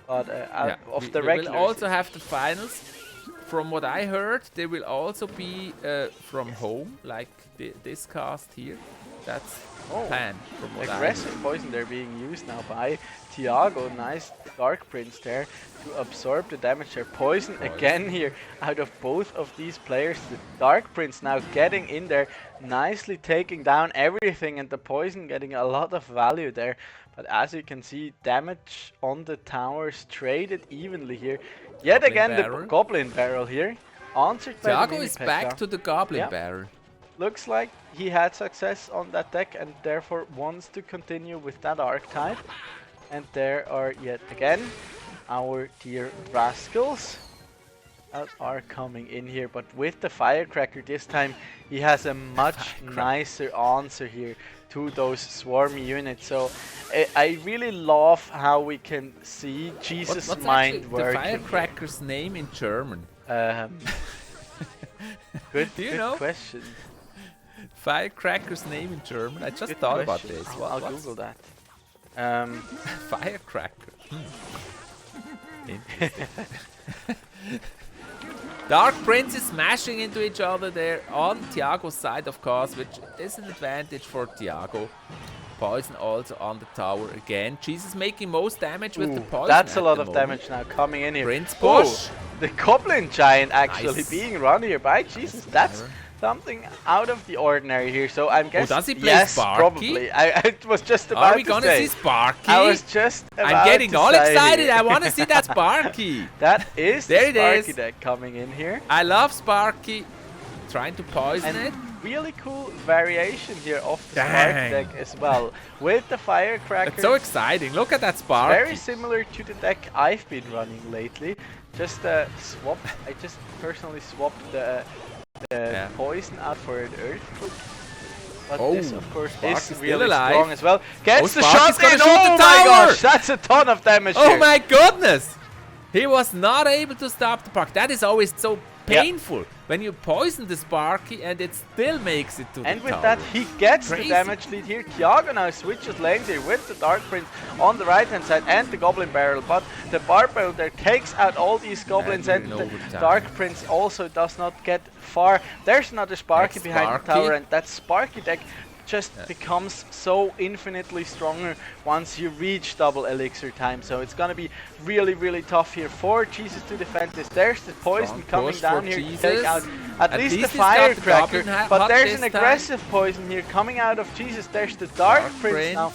But of the we regular. will also season. have the finals. From what I heard, they will also be from home, like this cast here. That's plan from what I heard. Aggressive poison there being used now by Thiago. Nice Dark Prince there to absorb the damage there. Poison again here out of both of these players. The Dark Prince now getting in there, nicely taking down everything, and the poison getting a lot of value there. But as you can see, damage on the towers traded evenly here. Yet Goblin again, barrel. the Goblin Barrel here. Answered by the Thiago mini is P.E.K.K.A. back to the Goblin Yeah. Barrel. Looks like he had success on that deck and therefore wants to continue with that archetype. And there are yet again our dear Rascals that are coming in here. But with the Firecracker this time, he has a much nicer answer here to those swarmy units. So I really love how we can see Jesus' What's mind actually the working. Firecracker's name in German? Good, Do you good know? question. Firecracker's name in German? I just Good thought about question. this. I'll What's Google that. Firecracker? Dark Prince is smashing into each other there on Thiago's side, of course, which is an advantage for Thiago. Poison also on the tower again. Jesus making most damage with the poison. That's a at lot the of moment. damage now coming in here. Prince Ooh, push. the Goblin Giant actually Nice. being run here by Jesus. That's something out of the ordinary here. So I'm guessing. does he play yes, Sparky? probably. I was just about Are we to gonna say. see Sparky? I was just about I'm getting to all say excited. here. I want to see that Sparky. That is There the it Sparky is. deck coming in here. I love Sparky. Trying to poison And it. really cool variation here of the Sparky Dang. deck as well. With the Firecracker. It's so exciting. Look at that Sparky. Very similar to the deck I've been running lately. Just swap. I just personally swapped the poison out for an earthquake. But this, of course, Sparky's is still really alive. strong as well. Gets the Sparky's shot gonna in. shoot Oh the my tower. gosh, that's a ton of damage Oh here. my goodness! He was not able to stop the park. That is always so painful when you poison the Sparky and it still makes it to the And with tower. that, he gets Crazy. the damage lead here. Thiago now switches lanes here with the Dark Prince on the right-hand side and the Goblin Barrel. But the Barb Barrel there takes out all these Goblins, and in the overtime. Dark Prince also does not get far. There's another Sparky Next behind the Sparky. tower, and that Sparky deck just becomes so infinitely stronger once you reach double elixir time. So it's gonna be really, really tough here for Jesus to defend this. There's the poison Strong coming push down for here to Jesus. take out at least the he's got the Firecracker. Goblin But hut there's an this time. aggressive poison here coming out of Jesus. There's the Dark Prince now.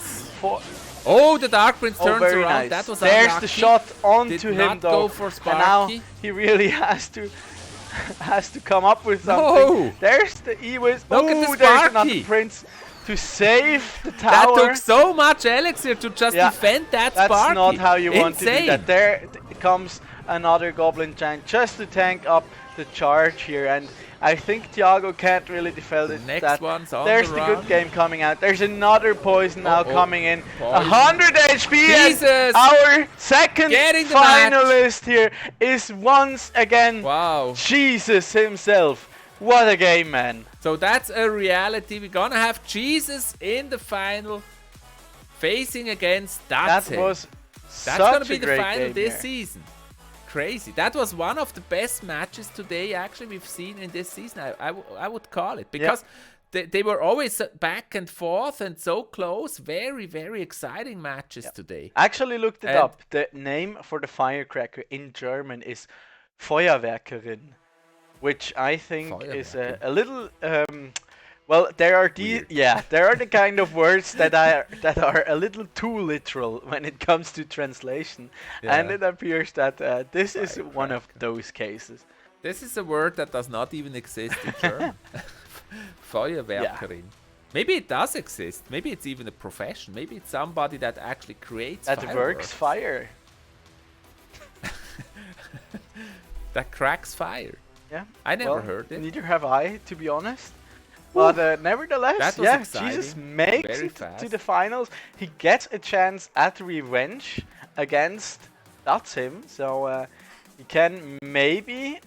Oh, the Dark Prince turns Very around. nice. That was There's unlucky. the shot onto Did him not though. go for And now Sparky. he really has to come up with something. No. There's the E-Wiz. Look at the Ooh, there's another Sparky. Prince to save the That tower. took so much elixir to just Yeah, defend that That's Sparky. not how you want to do Insane. that. There comes another Goblin Giant just to tank up the charge here, and I think Thiago can't really defend it. Next that. one's on There's the the run. good game coming out. There's another poison now coming in. Poison. 100 HP, and Jesus. our second Getting the match. finalist here is once again Wow. Jesus himself. What a game, man. So that's a reality. We're gonna have Jesus in the final, facing against That Datsun. was That's such gonna be a the great final game this here. season. Crazy. That was one of the best matches today. Actually, we've seen in this season. I would call it because they were always back and forth and so close. Very, very exciting matches today. I actually looked it And- up. The name for the firecracker in German is Feuerwerkerin, which I think is a little well, there are the kind of words that are a little too literal when it comes to translation, and Yeah. it appears that this is one of those cases. This is a word that does not even exist in German. Feuerwerkerin. Maybe it does exist. Maybe it's even a profession. Maybe it's somebody that actually creates That fireworks. works fire. That cracks fire. Yeah. I never well, heard it. Neither have I, to be honest. But nevertheless, That was yeah, exciting. Jesus makes Very it to fast. the finals. He gets a chance at revenge against Datsun, so he can maybe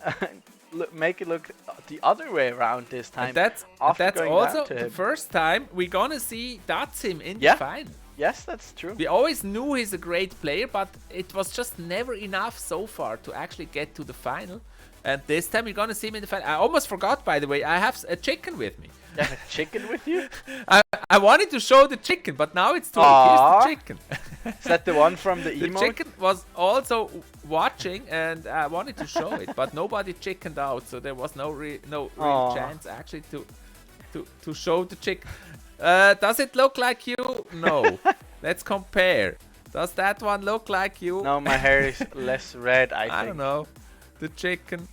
make it look the other way around this time. And that's after that's going also down to the him. first time we're gonna see Datsun in Yeah. the final. Yes, that's true. We always knew he's a great player, but it was just never enough so far to actually get to the final. And this time we're gonna see him in the final. I almost forgot, by the way, I have a chicken with me. You have a chicken with you? I wanted to show the chicken, but now it's too late. Aw. Here's the chicken. Is that the one from the The emote? chicken was also watching, and I wanted to show it, but nobody chickened out, so there was no real Aw. chance actually to show the chicken. Does it look like you? No. Let's compare. Does that one look like you? No, my hair is less red, I think. I don't know. The chicken.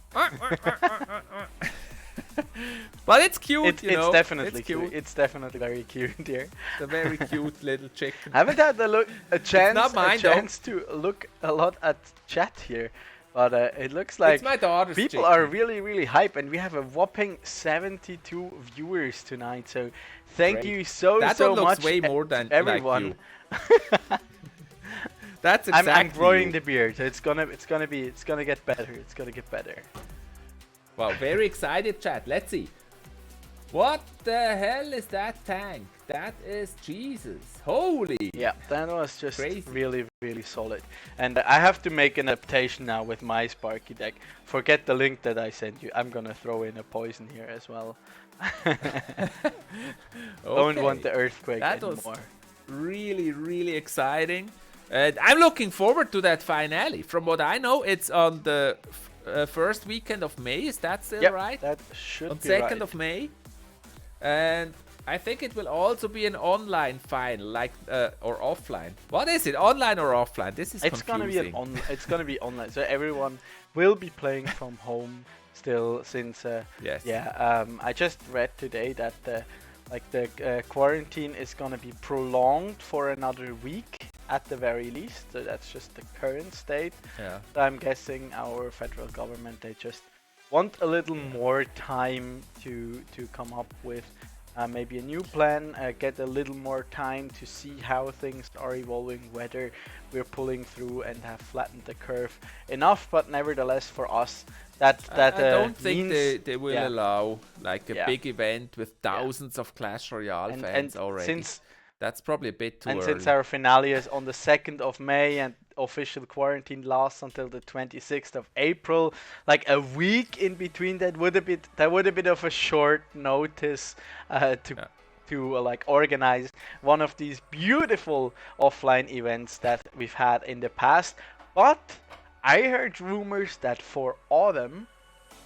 But it's cute, you know. It's definitely it's cute. It's definitely very cute here. It's a very cute little chicken. I haven't had a chance, not mine, to look a lot at chat here, but it looks like It's my daughter's people chicken. are really, really hype, and we have a whopping 72 viewers tonight. So thank Great. you so That so one looks much, way more than like everyone. you. That's I'm exactly growing you. the beard, so it's gonna get better. It's gonna get better. Wow, very excited, chat. Let's see. What the hell is that tank? That is Jesus. Holy. Yeah, that was just Crazy. really, really solid. And I have to make an adaptation now with my Sparky deck. Forget the link that I sent you. I'm gonna throw in a poison here as well. Don't want Okay. the earthquake That was anymore. really, really exciting. And I'm looking forward to that finale. From what I know, it's on the first weekend of May. Is that still Yep, right? that should On be 2nd right. of May. And I think it will also be an online final, like or offline. What is it? Online or offline? This is It's confusing. gonna be it's gonna be online, so everyone will be playing from home still. Since Yes. I just read today that the quarantine is gonna be prolonged for another week at the very least. So that's just the current state. Yeah. I'm guessing our federal government, they just want a little more time to come up with maybe a new plan, get a little more time to see how things are evolving, whether we're pulling through and have flattened the curve enough. But nevertheless, for us, that I don't think means they will yeah. allow like a Yeah. big event with thousands of Clash Royale and, fans and already. since That's probably a bit too and early. since our finale is on the 2nd of May and official quarantine lasts until the 26th of April, like a week in between that would have been of a short notice to like organize one of these beautiful offline events that we've had in the past. But I heard rumors that for autumn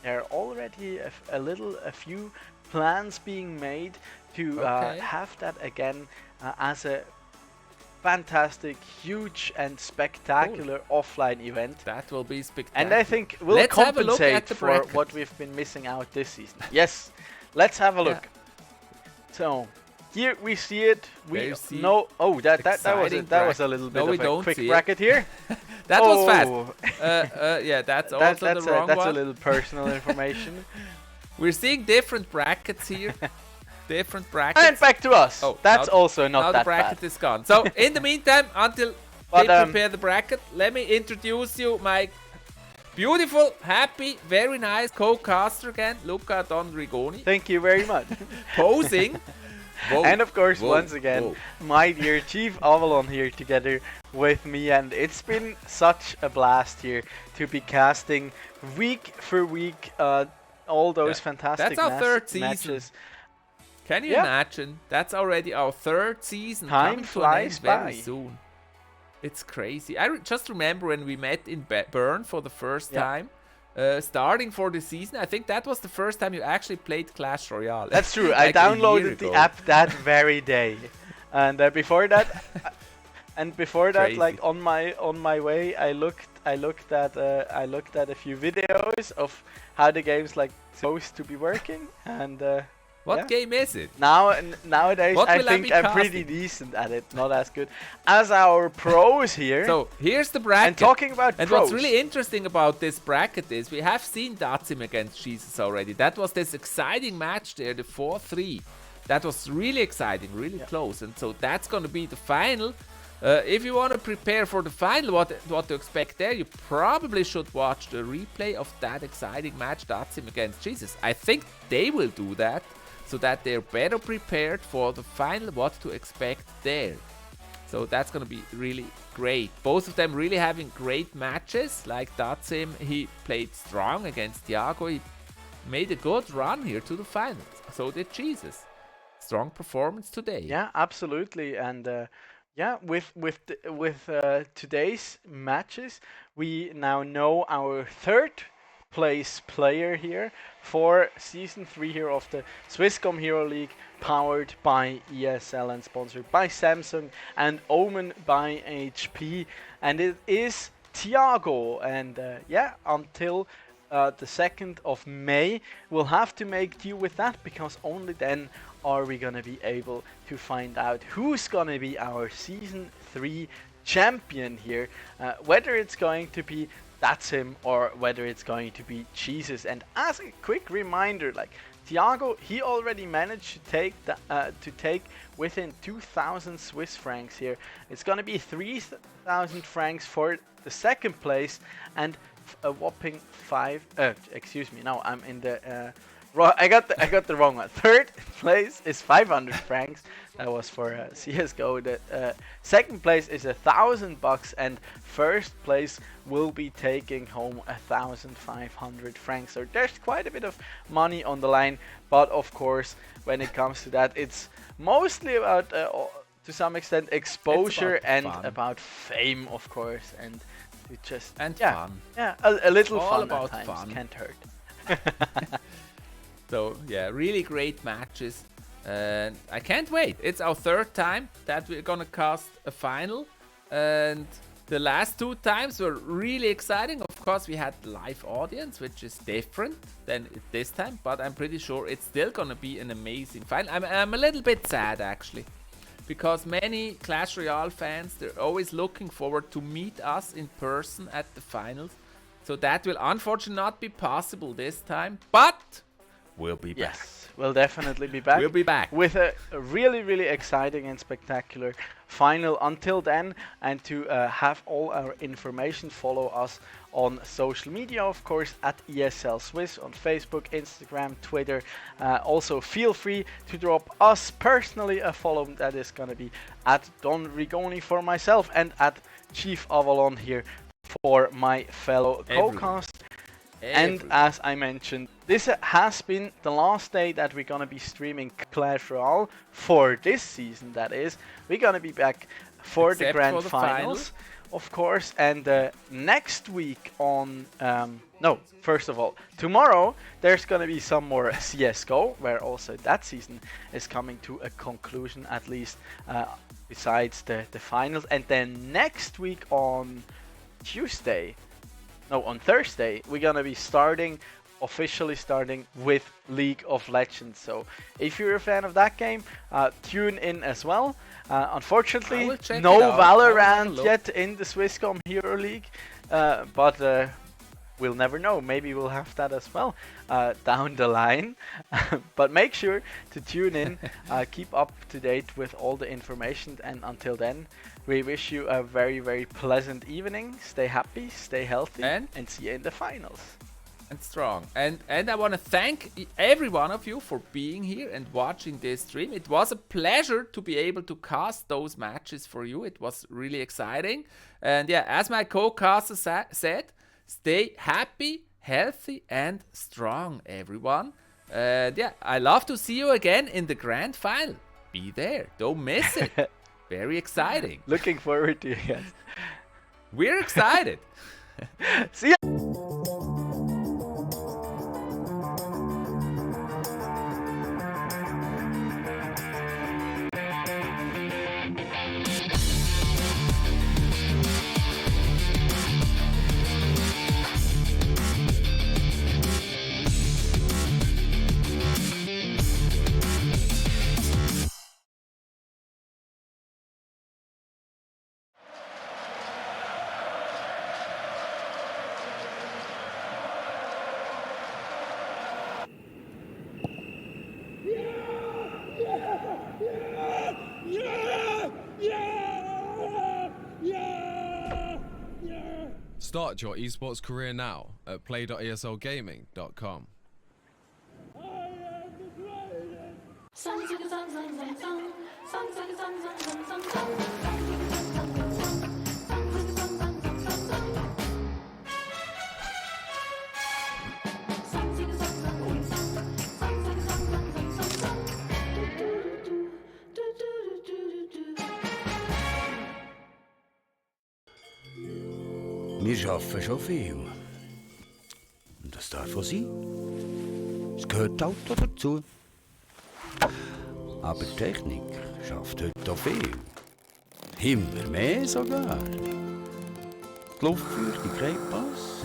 there are already a few plans being made to have that again as a fantastic, huge and spectacular offline event. That will be spectacular. And I think we'll Let's have a look compensate at the for bracket. what we've been missing out this season. Yes, let's have a look. So here we see it. We see know. Oh, that was exciting a little bit No, we of a don't quick see it. bracket here. That was Oh. fast. Yeah, that's also the wrong that's one. a little personal information. We're seeing different brackets here. Different brackets. And back to us. Oh, That's now- also now not the that bracket bad. is gone. So in the meantime, until But, they prepare the bracket, let me introduce you my beautiful, happy, very nice co-caster again, Luca Don Rigoni, Thank you very much. posing. Whoa, And of course, whoa, once again, my dear Chief Avalon here together with me, and it's been such a blast here to be casting week for week all those fantastic That's our third season. matches. Can you Yeah. imagine? That's already our third season. Time coming to an end flies very by. soon. It's crazy. I just remember when we met in Bern for the first Yeah. time, starting for the season. I think that was the first time you actually played Clash Royale. That's true. I Like a year downloaded the ago. app that very day, and before that, Crazy. like on my way, I looked at a few videos of how the game's like supposed to be working, and What yeah. game is it? Nowadays What I will I think be I'm pretty casting? decent at it, not as good as our pros here. So here's the bracket. and talking about And pros, what's really interesting about this bracket is we have seen Datsim against Jesus already. That was this exciting match there, the 4-3. That was really exciting, really close. And so that's going to be the final. If you want to prepare for the final, what to expect there, you probably should watch the replay of that exciting match, Datsim against Jesus. I think they will do that so that they're better prepared for the final, what to expect there. So that's going to be really great. Both of them really having great matches. Like Datsim, he played strong against Thiago. He made a good run here to the finals. So did Jesus. Strong performance today. yeah, absolutely, and yeah, with today's matches, we now know our third place player here for season 3 here of the Swisscom Hero League, powered by ESL and sponsored by Samsung and Omen by HP, and it is Thiago. And yeah, until the 2nd of May, we'll have to make deal with that, because only then are we gonna be able to find out who's gonna be our season 3 champion here, whether it's going to be Datsim or whether it's going to be Jesus. And as a quick reminder, like Thiago, he already managed to take within 2,000 Swiss francs here. It's gonna be 3,000 francs for the 2nd place, and a whopping excuse me, no, I'm in the I got the wrong one. 3rd place is 500 francs. That was for CS:GO. The 2nd place is $1,000, and 1st place will be taking home 1,500 francs. So there's quite a bit of money on the line. But of course, when it comes to that, it's mostly about to some extent exposure and fun. about fame, of course, and it just And yeah, fun. yeah, a little All fun about at times fun. can't hurt. So yeah, really great matches. And I can't wait. It's our 3rd time that we're gonna cast a final. And the last 2 times were really exciting. Of course, we had live audience, which is different than this time. But I'm pretty sure it's still gonna be an amazing final. I'm a little bit sad actually, because many Clash Royale fans, they're always looking forward to meet us in person at the finals. So that will unfortunately not be possible this time, but we'll be back. Yes, will definitely be back. We'll be back. With a really, really exciting and spectacular final. Until then, and to have all our information, follow us on social media, of course, at ESL Swiss on Facebook, Instagram, Twitter. Also, feel free to drop us personally a follow. That is going to be at Don Rigoni for myself and at Chief Avalon here for my fellow co-cast. And as I mentioned, this has been the last day that we're going to be streaming Clash Royale for this season, that is. We're going to be back for the grand finals, of course. And next week on... no, first of all, tomorrow there's going to be some more CSGO, where also that season is coming to a conclusion, at least besides the finals. And then next week on on Thursday, we're gonna be officially starting with League of Legends. So if you're a fan of that game, tune in as well. Unfortunately, no Valorant yet in the Swisscom Hero League, but we'll never know. Maybe we'll have that as well down the line. But make sure to tune in, keep up to date with all the information, and until then, we wish you a very, very pleasant evening. Stay happy, stay healthy, and see you in the finals. And strong. And I want to thank every one of you for being here and watching this stream. It was a pleasure to be able to cast those matches for you. It was really exciting. And yeah, as my co-caster said, stay happy, healthy, and strong, everyone. And yeah, I love to see you again in the grand final. Be there. Don't miss it. Very exciting. Looking forward to it, guys. We're excited. See ya. Start your esports career now at play.eslgaming.com. Wir arbeiten schon viel. Und das darf auch sein. Es gehört halt auch dazu. Aber die Technik schafft heute auch viel. Immer mehr sogar. Die Luftfeuchtigkeit passt.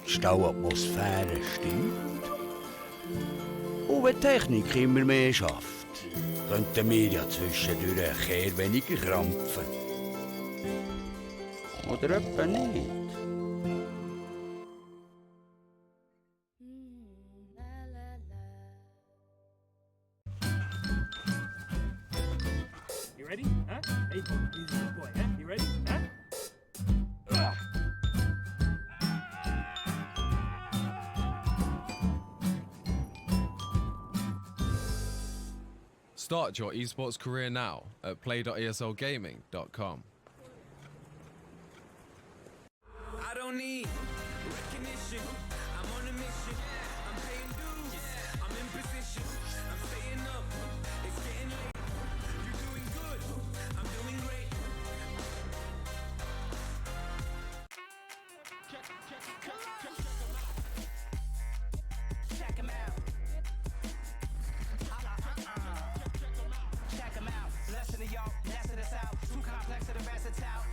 Die Stauatmosphäre stimmt. Und wenn die Technik immer mehr schafft, könnten wir ja zwischendurch ein Kehr weniger krampfen. Oder etwa nicht. You ready? Huh? Hey, he's a good boy, huh? You ready? Huh? Start your esports career now at play.eslgaming.com. I don't need recognition. I'm on a mission. I'm paying dues. I'm in position. I'm staying up. It's getting late. You're doing good. I'm doing great. Check him out. Check him out. Listen to y'all. Less of the South. Too complex to the versatile.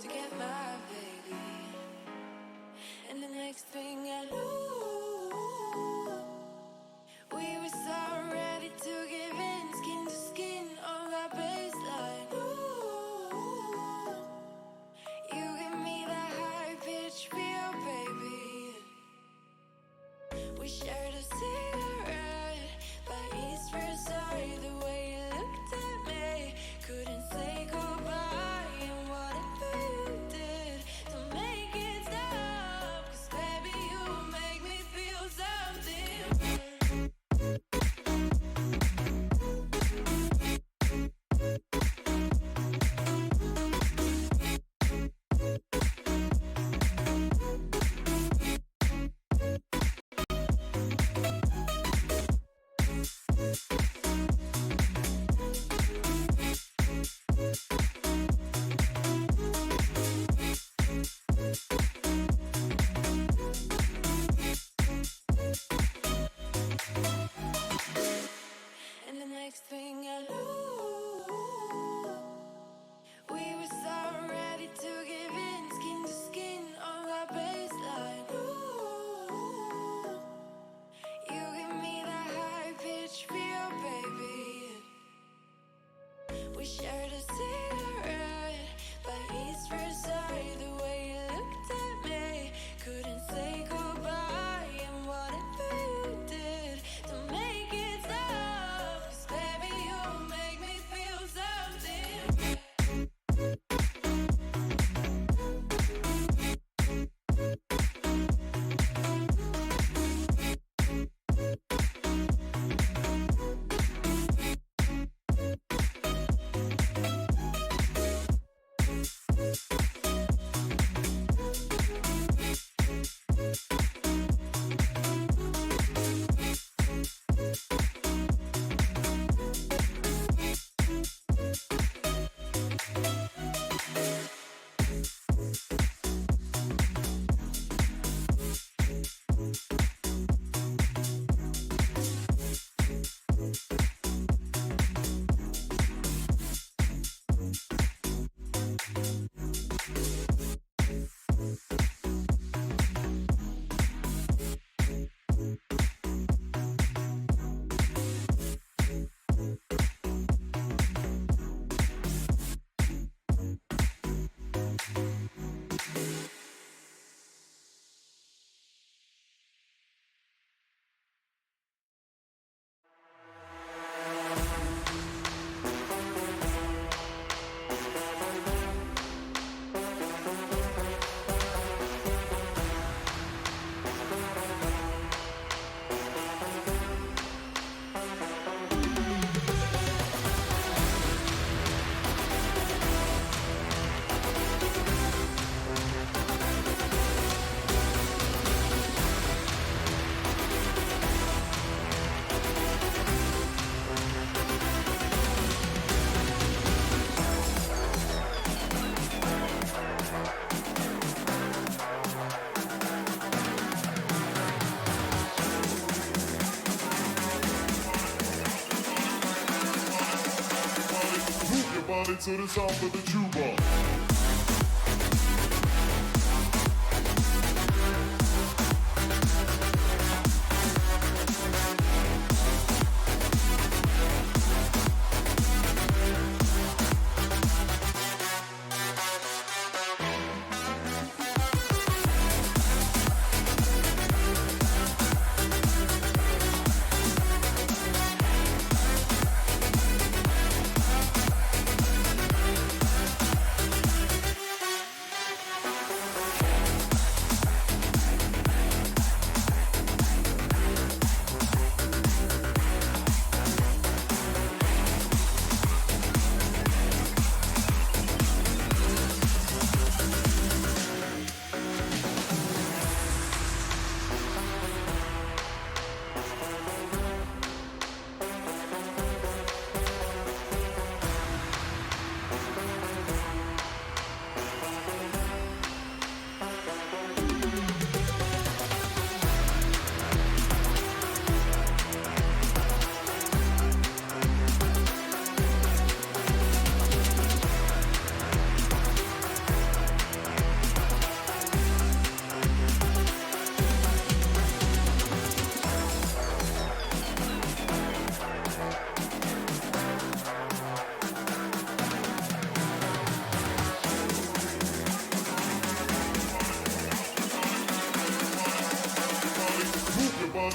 to get my baby. And the next thing I knew, we were so ready to give in, skin to skin on that baseline. Ooh, you give me that high pitch feel, baby. We shared a cigarette by East Versailles. The way you looked at me, couldn't say goodbye. And whatever you did to make it stop, 'cause baby you make me feel something. And the next thing I knew, we were so ready to give in, skin to skin on that baseline. Ooh, you give me that high pitch feel, baby. We shared a cigarette by East Versailles. The way you looked at me, couldn't say goodbye. And whatever you did to make it stop, 'cause baby you make me feel something. Body to the sound of the jukebox.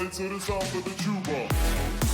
body to the sound of the tuba.